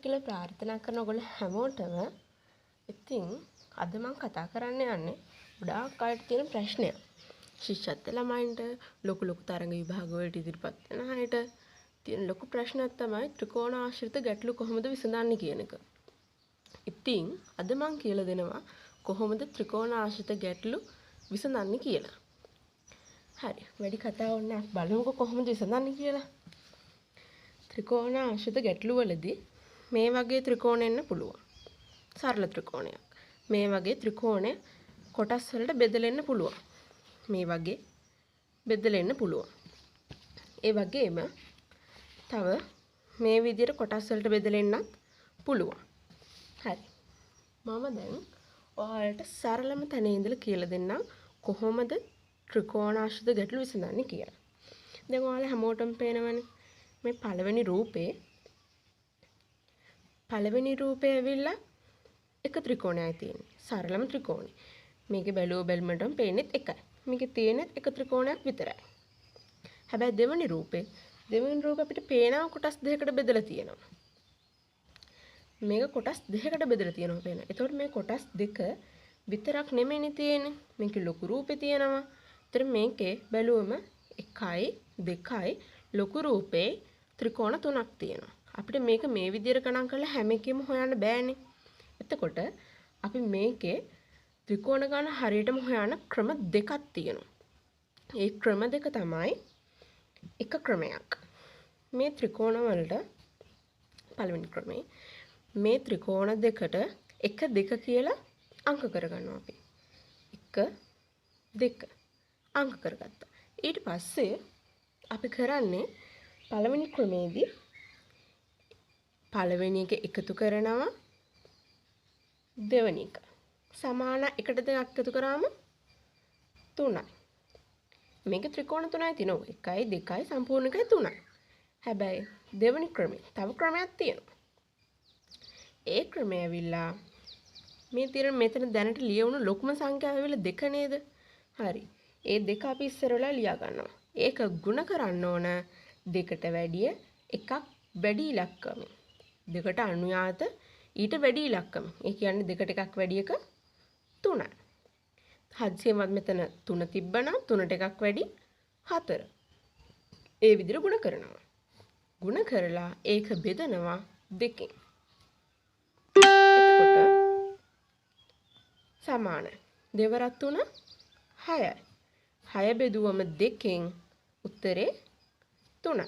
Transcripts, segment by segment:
කියලා ප්‍රාර්ථනා කරන ඔයගොල්ලෝ හැමෝටම ඉතින් අද මම කතා කරන්න යන්නේ ගොඩාක් අයට තියෙන ප්‍රශ්නයක්. ශිෂ්‍යත්ව ළමයින්ට ලොකු තරඟ විභාග වලට ඉදිරිපත් වෙන අයට තියෙන ලොකු ප්‍රශ්නයක් තමයි ත්‍රිකෝණ ආශ්‍රිත ගැටලු කොහොමද විසඳන්නේ කියන එක. ඉතින් අද මම කියලා දෙනවා කොහොමද ත්‍රිකෝණ ආශ්‍රිත ගැටලු විසඳන්නේ කියලා. හරි, වැඩි කතා ඕනේ නැහැ. බලමුකෝ කොහොමද විසඳන්නේ කියලා. ත්‍රිකෝණ ආශ්‍රිත ගැටලු වලදී මේ වගේ ත්‍රිකෝණ එන්න පුළුවන්. සරල ත්‍රිකෝණයක්. මේ වගේ ත්‍රිකෝණය කොටස් වලට බෙදලා එන්න පුළුවන්. මේ වගේ බෙදලා එන්න පුළුවන්. ඒ වගේම තව මේ විදිහට කොටස් වලට බෙදලා එන්නත් පුළුවන්. හරි. මම දැන් ඔයාලට සරලම තැන ඉඳලා කියලා දෙන්නම් කොහොමද ත්‍රිකෝණ ආශ්‍රිත ගැටලු විසඳන්නේ කියලා. දැන් ඔයාලා හැමෝටම පේනවනේ මේ පළවෙනි රූපේ ඇවිල්ලා එක ත්‍රිකෝණයයි තියෙන්නේ. සරලම ත්‍රිකෝණය. මේකේ බැලුවම පේන්නේ එකයි. මේකේ තියෙන්නේ එක ත්‍රිකෝණයක් විතරයි. හැබැයි දෙවෙනි රූපේ අපිට පේනවා කොටස් දෙකකට බෙදලා තියෙනවා. මේක කොටස් දෙකකට බෙදලා තියෙනවා පේනවා. එතකොට මේ කොටස් දෙක විතරක් නෙමෙයිනේ තියෙන්නේ. මේකේ ලොකු රූපේ තියෙනවා. ඒතර මේකේ බැලුවම 1යි 2යි ලොකු රූපේ ත්‍රිකෝණ 3ක් තියෙනවා. අපිට මේක මේ විදිහට ගණන් කරලා හැම එකෙම හොයන්න බෑනේ. එතකොට අපි මේකේ ත්‍රිකෝණ ගණන හරියටම හොයන ක්‍රම දෙකක් තියෙනවා. ඒ ක්‍රම දෙක තමයි එක ක්‍රමයක්. මේ ත්‍රිකෝණ වලට පළවෙනි ක්‍රමේ මේ ත්‍රිකෝණ දෙකට 1 2 කියලා අංක කරගන්නවා අපි. 1 2 අංක කරගත්තා. ඊට පස්සේ අපි කරන්නේ පළවෙනි ක්‍රමේදී පළවෙනි එක එකතු කරනවා දෙවෙනි එක සමාන එකට දෙකක් එකතු කරාම 3යි. මේක ත්‍රිකෝණ 3යි තියෙනවා. 1යි 2යි සම්පූර්ණ එකයි 3යි. හැබැයි දෙවෙනි ක්‍රමේ තව ක්‍රමයක් තියෙනවා. ඒ ක්‍රමය ඇවිල්ලා මේ තියෙන මෙතන දැනට ලියවුණු ලොකුම සංඛ්‍යාව ඇවිල්ලා 2 නේද? හරි. ඒ 2 අපි ඉස්සරලා ලියා ගන්නවා. ඒක ගුණ කරන්න ඕන 2ට වැඩිය එකක් වැඩි ඉලක්කමෙන්. 2ට අනුයාත ඊට වැඩි ඉලක්කම. ඒ කියන්නේ 2ට එකක් වැඩි එක 3යි. හදිසියෙන්වත් මෙතන 3 තිබ්බනම් 3ට එකක් වැඩි 4. ඒ විදිහට ගුණ කරනවා. ගුණ කරලා ඒක බෙදනවා 2කින්. එතකොට සමාන. 2 වරක් 3 6යි. 6 බෙදුවම 2කින් උත්තරේ 3යි.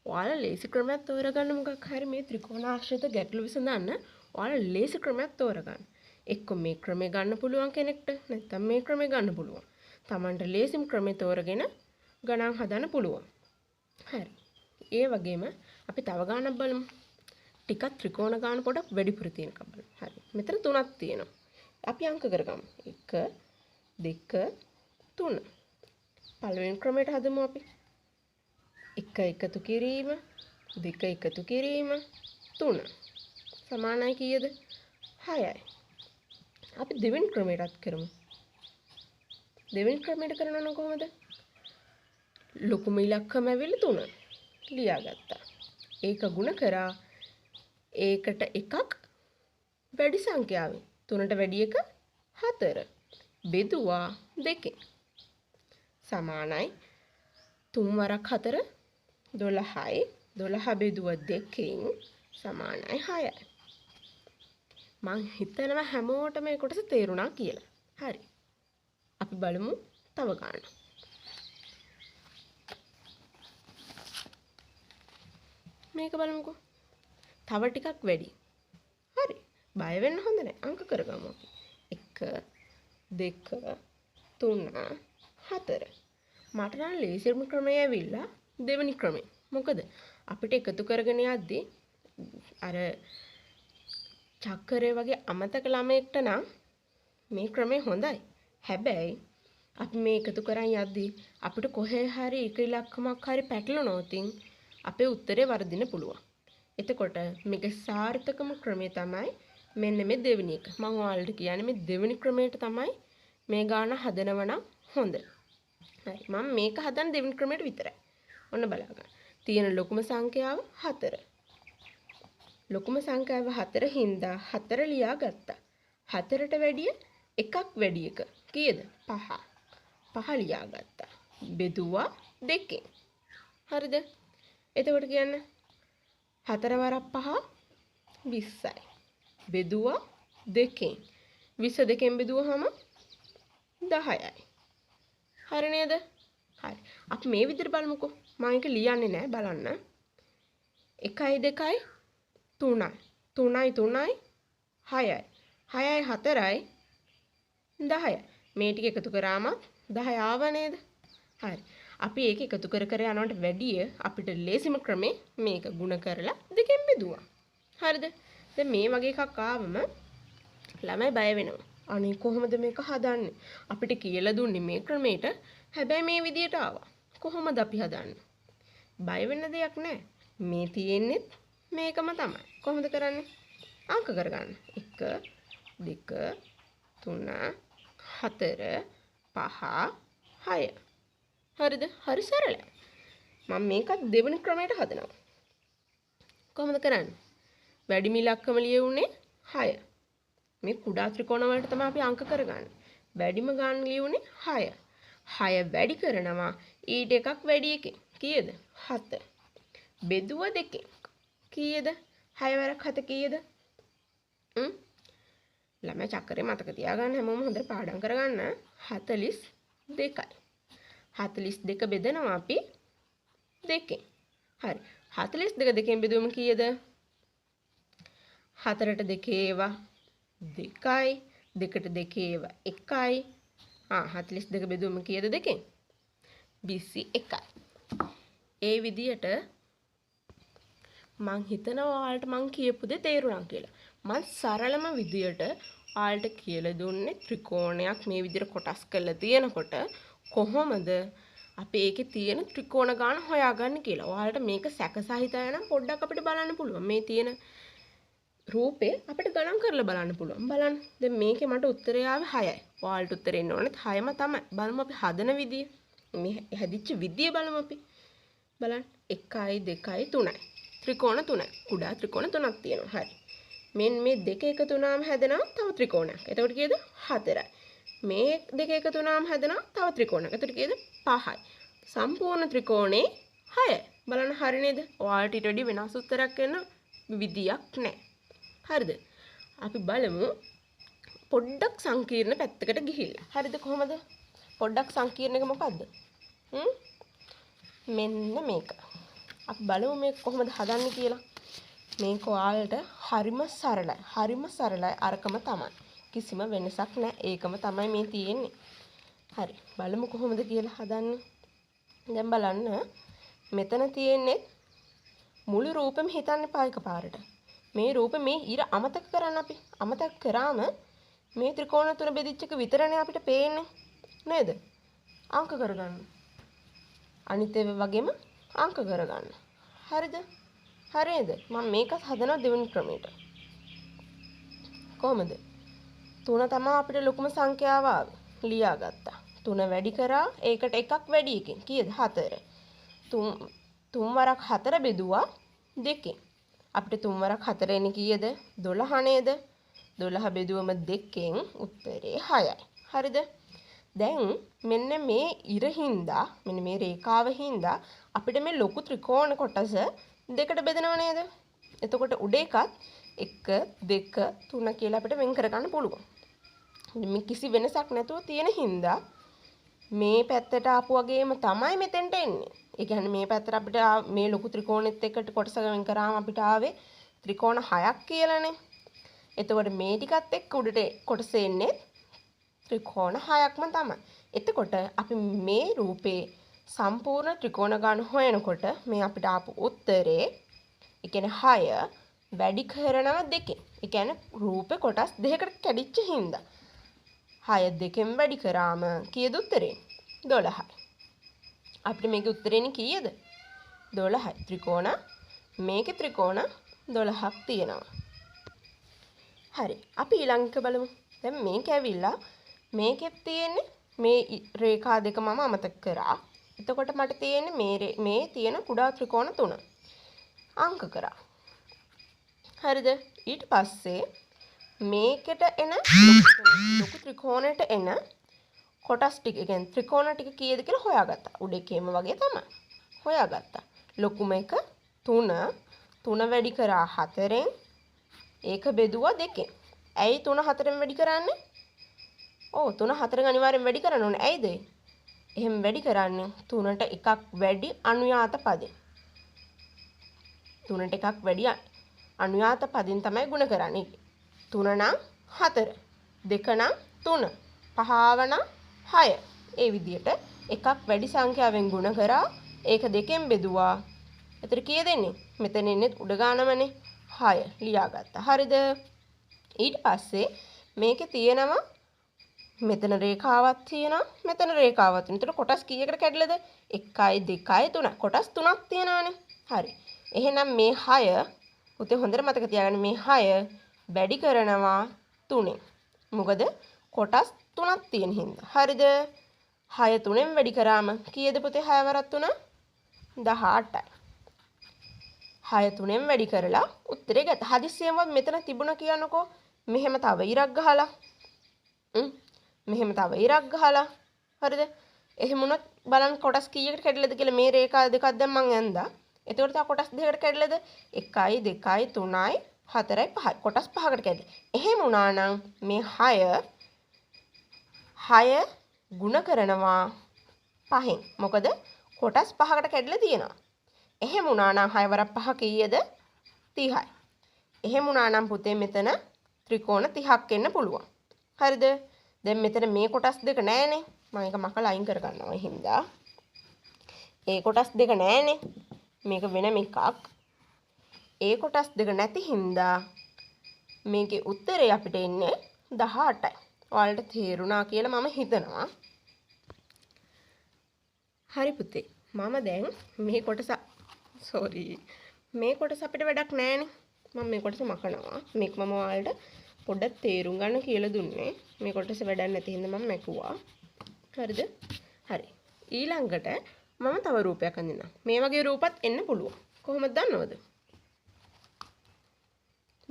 ඔයාලා ලේසි ක්‍රමයක් තෝරගන්න මොකක් හරි මේ ත්‍රිකෝණ ආශ්‍රිත ගැටලු විසඳන්න ඔයාලා ලේසි ක්‍රමයක් තෝරගන්න. එක්ක මේ ක්‍රමය ගන්න පුළුවන් කෙනෙක්ට නැත්නම් මේ ක්‍රමය ගන්න පුළුවන්. Tamanට ලේසිම ක්‍රමය තෝරගෙන ගණන් හදන්න පුළුවන්. හරි. ඒ වගේම අපි තව ගානක් බලමු. ටිකක් ත්‍රිකෝණ ගාන පොඩක් වැඩිපුර තියෙනකම් බලමු. හරි. මෙතන 3ක් තියෙනවා. අපි අංක කරගමු. 1 2 3. පළවෙනි ක්‍රමයට හදමු අපි. 1 එකතු කිරීම 2 එකතු කිරීම 3 සමානයි කීයද? 6යි. අපි දෙවෙනි ක්‍රමයටත් කරමු. දෙවෙනි ක්‍රමයට කරනවා නම් කොහොමද? ලොකුම ඉලක්කම ඇවිල්ලා 3 ලියාගත්තා. ඒක ගුණ කරා ඒකට එකක් වැඩි සංඛ්‍යාවෙන් 3ට වැඩි එක 4 බෙදුවා 2කින් සමානයි 3 වරක් 4 12යි 12 බෙදුවා 2කින් සමානයි 6යි. මං හිතනවා හැමෝටම මේ කොටස තේරුණා කියලා. හරි. අපි බලමු තව ගන්න. මේක බලමුකෝ. තව ටිකක් වැඩි. හරි. බය වෙන්න හොඳ නැහැ. අංක කරගමු අපි. 1 2 3 4. මට නම් ලේසිම ක්‍රමය ඇවිල්ලා දෙවෙනි ක්‍රමය. මොකද අපිට එකතු කරගෙන යද්දී අර චක්‍රය වගේ අමතක ළමයෙක්ට නම් මේ ක්‍රමය හොඳයි. හැබැයි අපි මේ එකතු කරන් යද්දී අපිට කොහේ හරි එක ඉලක්කමක් හරි පැටලුණොත් අපේ උත්තරේ වර්ධින්න පුළුවන්. එතකොට මේක සාර්ථකම ක්‍රමය තමයි මෙන්න මේ දෙවෙනි එක. මම ඔයාලට කියන්නේ මේ දෙවෙනි ක්‍රමයට තමයි මේ ගාන හදනව නම් හොඳ. හරි. මම මේක හදන දෙවෙනි ක්‍රමයට විතරයි. ඔන්න බලන්න. තියෙන ලොකුම සංඛ්‍යාව 4. ලොකුම සංඛ්‍යාව 4 හින්දා 4 ලියා ගත්තා. 4ට වැඩිය එකක් වැඩි එක. කීයද? 5. 5 ලියා ගත්තා. බෙදුවා 2කින්. හරිද? එතකොට කියන්න 4 වරක් 5 20යි. බෙදුවා 2කින්. 20 2කින් බෙදුවහම 10යි. හරි නේද? හරි. අපි මේ විදිහට බලමුකෝ. මම ඒක ලියන්නේ නැහැ බලන්න. 1යි 2යි 3යි 3යි 3යි 6යි 6යි 4යි 10යි. මේ ටික එකතු කරාම 10 ආව නේද? හරි. අපි ඒක එකතු කර කර යනවට වැඩිය අපිට ලේසිම ක්‍රමේ මේක ಗುಣ කරලා දෙකෙන් බෙදුවා. හරිද? දැන් මේ වගේ එකක් ආවම ළමයි බය වෙනවා. අනේ කොහොමද මේක හදන්නේ? අපිට කියලා දුන්නේ මේ ක්‍රමයට. හැබැයි මේ විදියට ආවා. කොහොමද අපි හදන්නේ? බය වෙන්න දෙයක් නැහැ. මේ තියෙන්නේ මේකම තමයි. කොහොමද කරන්නේ? අංක කරගන්න. 1 2 3 4 5 6. හරිද? හරි සරලයි. මම මේකත් දෙවෙනි ක්‍රමයට හදනවා. කොහොමද කරන්නේ? වැඩිම ඉලක්කම ලියුනේ 6. මේ කුඩා ත්‍රිකෝණ වලට තමයි අපි අංක කරගන්නේ. වැඩිම ගන්න ලියුනේ 6. 6 වැඩි කරනවා ඊට එකක් වැඩි එකෙන්. කීයද? 7. බෙදුව 2කින්. කීයද? 6 වරක් 7 කීයද? ළමයි චක්‍රේ මතක තියාගන්න හැමෝම හොඳට පාඩම් කරගන්න. 42යි. 42 බෙදනවා අපි 2කින්. හරි. 42 2කින් බෙදුවම කීයද? 4ට 2 ඒවා 2යි. 2ට 2 ඒවා 1යි. 42 බෙදුවම කීයද 2කින්? 21යි. ඒ විදියට මං හිතනවා ඔයාලට මං කියපු දේ තේරුණා කියලා. මං සරලම විදියට ඔයාලට කියලා දුන්නේ ත්‍රිකෝණයක් මේ විදියට කොටස් කරලා තියෙනකොට කොහොමද අපි ඒකේ තියෙන ත්‍රිකෝණ ගාන හොයාගන්නේ කියලා. ඔයාලට මේක සැකසහිතයි නම් පොඩ්ඩක් අපිට බලන්න පුළුවන්. මේ තියෙන රූපේ අපිට ගණන් කරලා බලන්න පුළුවන්. බලන්න. දැන් මේකේ මට උත්තරය ආවේ 6යි. ඔයාලට උත්තරේ එන්න ඕනේ 6ම තමයි. බලමු අපි හදන විදිය. මේ හැදිච්ච විදිය බලමු අපි. බලන්න 1යි 2යි 3යි. ත්‍රිකෝණ 3යි. කුඩා ත්‍රිකෝණ 3ක් තියෙනවා. හරි. මේ දෙක එකතු වුණාම හැදෙනවා තව ත්‍රිකෝණයක්. එතකොට කීයද? 4යි. මේ දෙක එකතු වුණාම හැදෙනවා තව ත්‍රිකෝණයක්. එතකොට කීයද? 5යි. සම්පූර්ණ ත්‍රිකෝණේ 6යි. බලන්න හරි නේද? ඔයාලට ඊට වඩා වෙනස් උත්තරයක් එන්න විදියක් නැහැ. හරිද? අපි බලමු පොඩ්ඩක් සංකීර්ණ පැත්තකට ගිහිල්ලා. හරිද කොහමද? පොඩ්ඩක් සංකීර්ණ එක මොකද්ද? මෙන්න මේක. අපි බලමු මේක කොහොමද හදන්නේ කියලා. මේක ඔයාලට හරිම සරලයි. හරිම සරලයි අරකම තමයි. කිසිම වෙනසක් නැහැ. ඒකම තමයි මේ තියෙන්නේ. හරි. බලමු කොහොමද කියලා හදන්නේ. දැන් බලන්න මෙතන තියෙන්නේ මුළු රූපෙම හිතන්න එපා එකපාරට. මේ රූපේ මේ ඉර අමතක කරන්න අපි. අමතක කරාම මේ ත්‍රිකෝණ තුන බෙදිච්ච එක විතරනේ අපිට පේන්නේ. නේද? අංක කරගන්න. අනිත් ඒවා වගේම අංක කරගන්න. හරිද? හරිද? මම මේකත් හදනවා දෙවෙනි ක්‍රමයට. කොහමද? 3 තමයි අපිට ලොකුම සංඛ්‍යාව ආවේ. ලියාගත්තා. 3 වැඩි කරා ඒකට එකක් වැඩි එකකින්. කීයද? 4. 3 වරක් 4 බෙදුවා 2කින්. අපිට 3 වරක් 4 එන්නේ කීයද? 12 නේද? 12 බෙදුවම 2කින් උත්තරේ 6යි. හරිද? දැන් මෙන්න මේ ඉරින්දා මෙන්න මේ රේඛාව හින්දා අපිට මේ ලොකු ත්‍රිකෝණ කොටස දෙකට බෙදනව නේද? එතකොට උඩ එකත් 1 2 3 කියලා අපිට වෙන් කරගන්න පුළුවන්. මේ කිසි වෙනසක් නැතුව තියෙන හින්දා මේ පැත්තට ආපු වගේම තමයි මෙතෙන්ට එන්නේ. ඒ කියන්නේ මේ පැත්තට අපිට මේ ලොකු ත්‍රිකෝණෙත් එක්ක කොටස වෙන් කරාම අපිට ආවේ ත්‍රිකෝණ 6ක් කියලානේ. එතකොට මේ ටිකත් එක්ක උඩට කොටස එන්නේ ත්‍රිකෝණ 6ක්ම තමයි. එතකොට අපි මේ රූපේ සම්පූර්ණ ත්‍රිකෝණ ගාන හොයනකොට මේ අපිට ආපු උත්තරේ ඒ කියන්නේ 6 වැඩි කරනවා 2කින්. ඒ කියන්නේ රූපේ කොටස් දෙකකට කැඩිච්ච හින්දා 6 2කින් වැඩි කරාම කීයද උත්තරේ? 12යි. අපිට මේකේ උත්තරේනේ කීයද? 12යි. ත්‍රිකෝණ මේකේ ත්‍රිකෝණ 12ක් තියෙනවා. හරි. අපි ඊළඟ එක බලමු. දැන් මේක ඇවිල්ලා මේකෙත් තියෙන්නේ මේ රේඛා දෙක මම අමතක කරා. එතකොට මට තියෙන්නේ මේ තියෙන කුඩා ත්‍රිකෝණ 3. අංක කරා. හරිද? ඊට පස්සේ මේකට එන ලොකු ත්‍රිකෝණයට එන කොටස් ටික, කියන්නේ ත්‍රිකෝණ ටික කීයද කියලා හොයාගත්තා. උඩ එකේම වගේ තමයි. හොයාගත්තා. ලොකුම එක 3. 3 වැඩි කරා 4ෙන්. ඒක බෙදුවා 2ෙන්. ඇයි 3 4ෙන් වැඩි කරන්නේ? ඔව් 3 4ෙන් අනිවාර්යෙන් වැඩි කරන්න ඕනේ. ඇයිද? එහෙම වැඩි කරන්නේ 3ට එකක් වැඩි අනුයාත පදෙන්. 3ට එකක් වැඩි අනුයාත පදින් තමයි ගුණ කරන්නේ. 3 නම් 4, 2 නම් 3, 5 නම් 6. ඒ විදිහට එකක් වැඩි සංඛ්‍යාවෙන් ගුණ කරා ඒක 2ෙන් බෙදුවා. එතන කීයද එන්නේ? මෙතන එන්නේ උඩ ගානමනේ 6 ලියාගත්තා. හරිද? ඊට පස්සේ මේකේ තියෙනවා මෙතන රේඛාවක් තියෙනවා, මෙතන රේඛාවක් තියෙනවා. එතකොට කොටස් කීයකට කැඩලාද? 1 2 3. කොටස් 3ක් තියෙනවානේ. හරි. එහෙනම් මේ 6 පුතේ හොඳට මතක තියාගන්න, මේ 6 වැඩි කරනවා 3ෙන්. මොකද කොටස් 3ක් තියෙන හින්දා. හරිද? 6 3ෙන් වැඩි කරාම කීයද පුතේ? 6 වරක් 3 18යි. 6 3ෙන් වැඩි කරලා උත්තරේ ගත්තා. හදිස්සියෙම මෙතන තිබුණා කියනකෝ. මෙහෙම තව ඉරක් ගහලා. මෙහෙම තව ඉරක් ගහලා. හරිද? එහෙම වුණොත් බලන්න කොටස් කීයකට කැඩලාද කියලා. මේ රේඛා දෙකක් දැන් මං ඇඳා. එතකොට තව කොටස් දෙකකට කැඩලාද? 1යි 2යි 3යි 4යි 5යි. කොටස් 5කට කැඩලා. එහෙම වුණා නම් මේ 6 ගුණ කරනවා 5ෙන්. මොකද කොටස් 5කට කැඩලා තියෙනවා. එහෙම වුණා නම් 6 වරක් 5 කීයද? 30යි. එහෙම වුණා නම් පුතේ මෙතන ත්‍රිකෝණ 30ක් එන්න පුළුවන්. හරිද? දැන් මෙතන මේ කොටස් දෙක නැහැනේ. මම ඒක මකලා අයින් කරගන්නවා හින්දා. ඒ කොටස් දෙක නැහැනේ. මේක වෙනම එකක්. ඒ කොටස් දෙක නැති හින්දා මේකේ උත්තරේ අපිට එන්නේ 18යි. ඔයාලට තේරුණා කියලා මම හිතනවා. හරි පුතේ. මම දැන් මේ කොටස මේ කොටස අපිට වැඩක් නැහැනේ. මම මේ කොටස මකනවා. මේක මම ඔයාලට පොඩ්ඩක් තේරුම් ගන්න කියලා දුන්නේ. මේ කොටස වැඩක් නැති හින්දා මම මැකුවා. හරිද? හරි. ඊළඟට මම තව රූපයක් අඳිනවා. මේ වගේ රූපත් එන්න පුළුවන්. කොහොමද දන්නවද?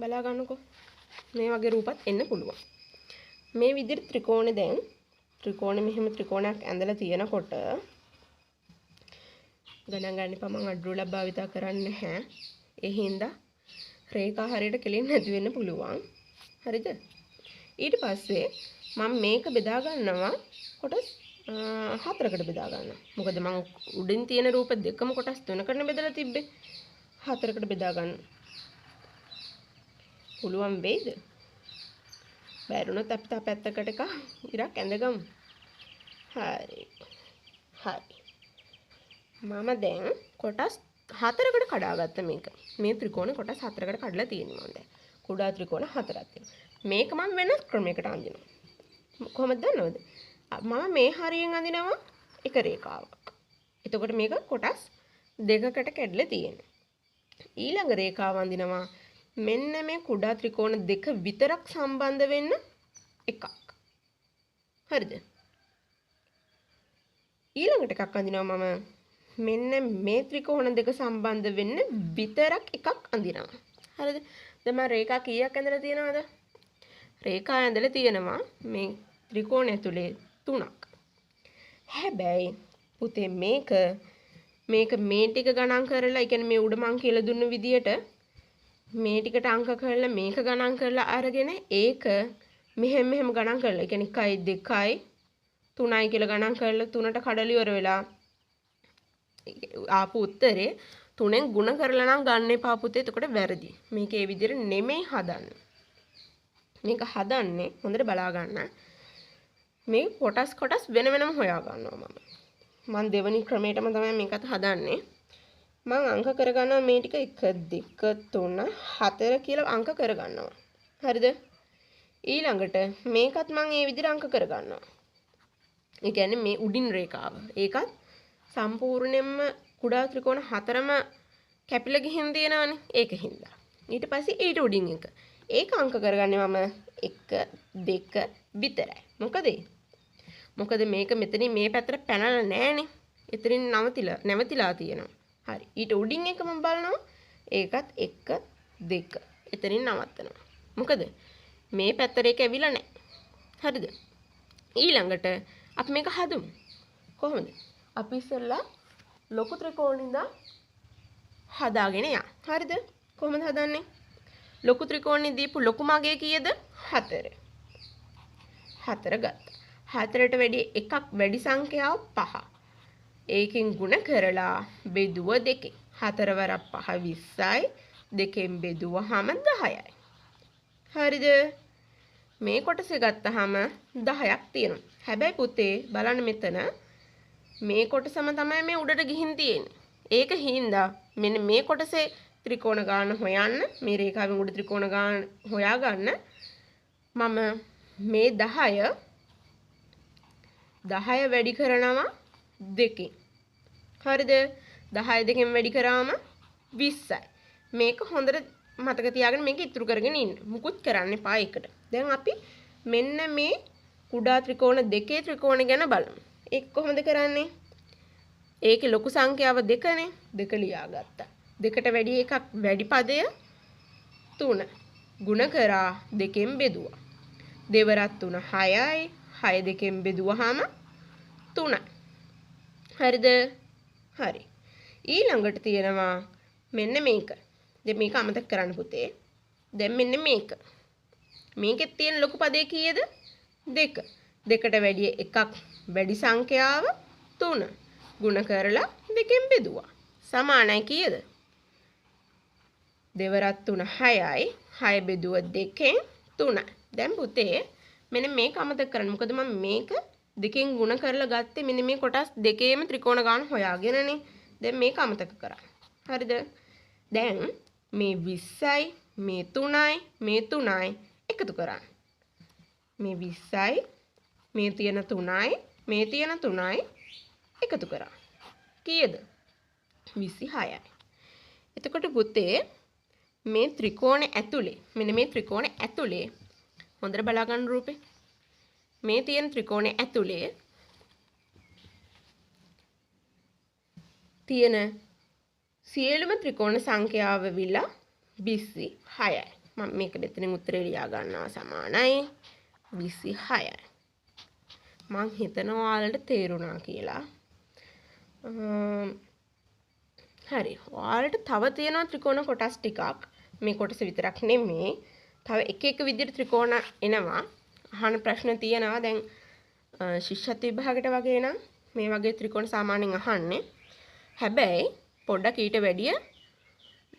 බලා ගන්නකෝ. මේ වගේ රූපත් එන්න පුළුවන්. මේ විදිහට ත්‍රිකෝණේ දැන් මෙහෙම ත්‍රිකෝණයක් ඇඳලා තියෙනකොට ගණන් ගන්න එපා, මම අඩුවලක් භාවිතා කරන්නේ නැහැ. ඒ හින්දා රේඛා හරියට කෙලින් නැති වෙන්න පුළුවන්. හරිද? ඊට පස්සේ මම මේක බෙදා ගන්නවා කොටස් 4කට බෙදා ගන්නවා. මොකද මම උඩින් තියෙන රූප දෙකම කොටස් 3කට බෙදලා තිබ්බේ. 4කට බෙදා ගන්න. පුළුවන් වෙයිද? බැරුණොත් අපි තා පැත්තකට එක ඉරක් ඇඳගමු. හරි. මම දැන් කොටස් 4කට කඩාගත්ත මේක. මේ ත්‍රිකෝණේ කොටස් 4කට කඩලා තියෙනවා මම දැන්. කුඩා ත්‍රිකෝණ 4ක් තියෙනවා. මේක මම වෙනස් ක්‍රමයකට අඳිනවා. කොහොමද දන්නවද? මම මේ හරියෙන් අඳිනවා එක රේඛාවක්. එතකොට මේක කොටස් දෙකකට කැඩලා තියෙනවා. ඊළඟ රේඛාව අඳිනවා මෙන්න මේ කුඩා ත්‍රිකෝණ දෙක විතරක් සම්බන්ධ වෙන්න එකක්. හරිද? ඊළඟට එකක් අඳිනවා මම මෙන්න මේ ත්‍රිකෝණ දෙක සම්බන්ධ වෙන්න විතරක් එකක් අඳිනවා. හරිද? දැන් මම රේඛා කීයක් ඇඳලා තියෙනවද? රේඛා ඇඳලා තියෙනවා මේ ත්‍රිකෝණය ඇතුලේ 3ක්. හැබැයි පුතේ මේක මේ ටික ගණන් කරලා, ඒ කියන්නේ මේ උඩ මං කියලා දුන්න විදියට මේ ටිකට අංක කරලා මේක ගණන් කරලා අරගෙන ඒක මෙහෙම ගණන් කරලා, ඒ කියන්නේ 1යි 2යි 3යි කියලා ගණන් කරලා 3ට කඩලා ඉවර වෙලා ආපු උත්තරේ 3ෙන් ගුණ කරලා නම් ගන්න එපා පුතේ. එතකොට වැරදි. මේක ඒ විදිහට නෙමෙයි හදන්නේ. මේක හදන්නේ හොඳට බලා ගන්න. මේ කොටස් වෙන වෙනම හොයා ගන්නවා මම දෙවෙනි ක්‍රමයටම තමයි මේකත් හදන්නේ. මම අංක කරගන්නවා මේ ටික 1 2 3 4 කියලා අංක කරගන්නවා. හරිද? ඊළඟට මේකත් මම මේ විදිහට අංක කරගන්නවා. ඒ කියන්නේ මේ උඩින් රේඛාව. ඒකත් සම්පූර්ණයෙන්ම කුඩා ත්‍රිකෝණ 4ම කැපිලා ගිහින් තියෙනවානේ. ඒක හින්දා. ඊට පස්සේ ඊට උඩින් එක. ඒක අංක කරගන්නේ මම 1 2 විතරයි. මොකද මේක මෙතනින් මේ පැත්තට පැනලා නැහනේ. එතනින් නැවතිලා තියෙනවා. හරි. ඊට උඩින් එක මම බලනවා. ඒකත් 1 2. එතනින් නවත්තනවා. මොකද මේ පැත්තට ඒක ඇවිල්ලා නැහැ. හරිද? ඊළඟට අපි මේක හදමු. කොහොමද? අපි ඉස්සෙල්ලා ලොකු ත්‍රිකෝණින්ද හදාගෙන යන්න. හරිද? කොහොමද හදන්නේ? ලොකු ත්‍රිකෝණෙ දීපු ලොකු මගේ කීයද? 4. 4 ගත්තා. 4ට වැඩි එකක් වැඩි සංඛ්‍යාව 5. ඒකෙන් ගුණ කරලා බෙදුව 2. 4 වරක් 5 20යි. 2කින් බෙදුවහම 10යි. හරිද? මේ කොටස ගත්තාම 10ක් තියෙනවා. හැබැයි පුතේ බලන්න මෙතන මේ කොටසම තමයි මේ උඩට ගිහින් තියෙන්නේ. ඒක හින්දා මෙන්න මේ කොටසේ ත්‍රිකෝණ ගාන හොයන්න මේ රේඛාවෙන් උඩ ත්‍රිකෝණ ගාන හොයාගන්න මම මේ 10 වැඩි කරනවා 2කින්. හරිද? 10 2කින් වැඩි කරාම 20යි. මේක හොඳට මතක තියාගෙන මේක ඉතුරු කරගෙන ඉන්න. මුකුත් කරන්න එපා ඒකට. දැන් අපි මෙන්න මේ කුඩා ත්‍රිකෝණ දෙකේ ත්‍රිකෝණ ගැන බලමු. ඒක කොහොමද කරන්නේ? ඒකේ ලොකු සංඛ්‍යාව 2නේ. 2 ලියාගත්තා. 2ට වැඩි එකක් වැඩි පදය 3. ගුණ කරා 2කින් බෙදුවා. 2 වරක් 3 6යි. 6 2කින් බෙදුවාම 3යි. හරිද? හරි. ඊළඟට තියෙනවා මෙන්න මේක. දැන් මේක අමතක කරන්න පුතේ. දැන් මෙන්න මේක. මේකෙත් තියෙන ලොකු පදේ කීයද? 2. 2ට වැඩි එකක් වැඩි සංඛ්‍යාව 3. ගුණ කරලා 2කින් බෙදුවා. සමානයි කීයද? 2 වරක් 3 6යි. 6 බෙදුව 2කින් 3යි. දැන් පුතේ මෙන්න මේක අමතක කරන්න. මොකද මම මේක 2කින් ගුණ කරලා ගත්තේ මෙන්න මේ කොටස් දෙකේම ත්‍රිකෝණ ගාන හොයාගෙනනේ. දැන් මේක අමතක කරා. හරිද? දැන් මේ 20යි මේ 3යි මේ 3යි එකතු කරන්න. මේ 20යි මේ තියෙන 3යි මේ තියෙන 3යි එකතු කරා. කීයද? 26යි. එතකොට පුතේ මේ ත්‍රිකෝණේ ඇතුලේ මෙන්න මේ ත්‍රිකෝණේ ඇතුලේ හොඳට බලා ගන්න රූපේ. මේ තියෙන ත්‍රිකෝණේ ඇතුලේ තියෙන සියලුම ත්‍රිකෝණ සංඛ්‍යාව විලා 26යි. මම මේක දෙතනින් උත්තරේ ලියා ගන්නවා සමානයි 26යි. මං හිතනවා ඔයාලට තේරුණා කියලා. හරි. ඔයාලට තව තියෙනවා ත්‍රිකෝණ කොටස් ටිකක්. මේ කොටස විතරක් නෙමෙයි. තව එක එක විදිහට ත්‍රිකෝණ එනවා. අහන ප්‍රශ්න තියෙනවා. දැන් ශිෂ්‍යත්ව විභාගයට වගේ නම් මේ වගේ ත්‍රිකෝණ සාමාන්‍යයෙන් අහන්නේ. හැබැයි පොඩ්ඩක් ඊට වැඩිය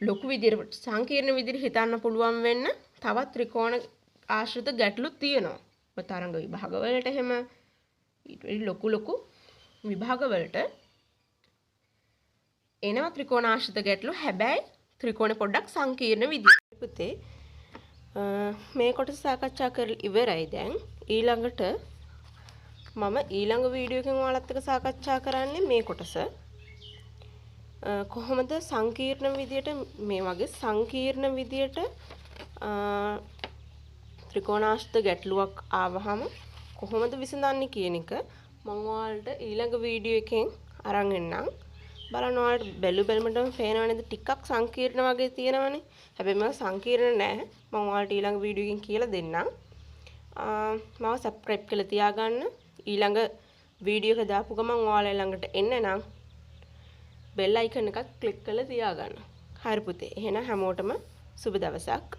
ලොකු විදිහට සංකීර්ණ විදිහට හිතන්න පුළුවන් වෙන්න තවත් ත්‍රිකෝණ ආශ්‍රිත ගැටලු තියෙනවා. තරංග විභාග වලට එහෙම ඊට වැඩි ලොකු විභාග වලට එනවා ත්‍රිකෝණ ආශ්‍රිත ගැටලු. හැබැයි ත්‍රිකෝණ පොඩ්ඩක් සංකීර්ණ විදිහට. පුතේ මේ කොටස සාකච්ඡා කරලා ඉවරයි. දැන් ඊළඟට මම ඊළඟ වීඩියෝ එකෙන් ඔයාලත් එක්ක සාකච්ඡා කරන්නේ මේ කොටස. කොහොමද සංකීර්ණ විදියට මේ වගේ සංකීර්ණ විදියට ත්‍රිකෝණාශ්‍රිත ගැටලුවක් ආවහම කොහොමද විසඳන්නේ කියන එක මම ඔයාලට ඊළඟ වීඩියෝ එකෙන් අරන් එන්නම්. බලන්න ඔයාලට බැලුමටම පේනව නේද ටිකක් සංකීර්ණ වගේ තියෙනවනේ. හැබැයි මම සංකීර්ණ නෑ. මම ඔයාලට ඊළඟ වීඩියෝ එකෙන් කියලා දෙන්නම්. මාව සබ්ස්ක්‍රයිබ් කරලා තියාගන්න. ඊළඟ වීඩියෝ එක දාපු ගමන් ඔයාලා ළඟට එන්න නම් බෙල් අයිකන් එකක් ක්ලික් කරලා තියාගන්න. හරි පුතේ. එහෙනම් හැමෝටම සුබ දවසක්.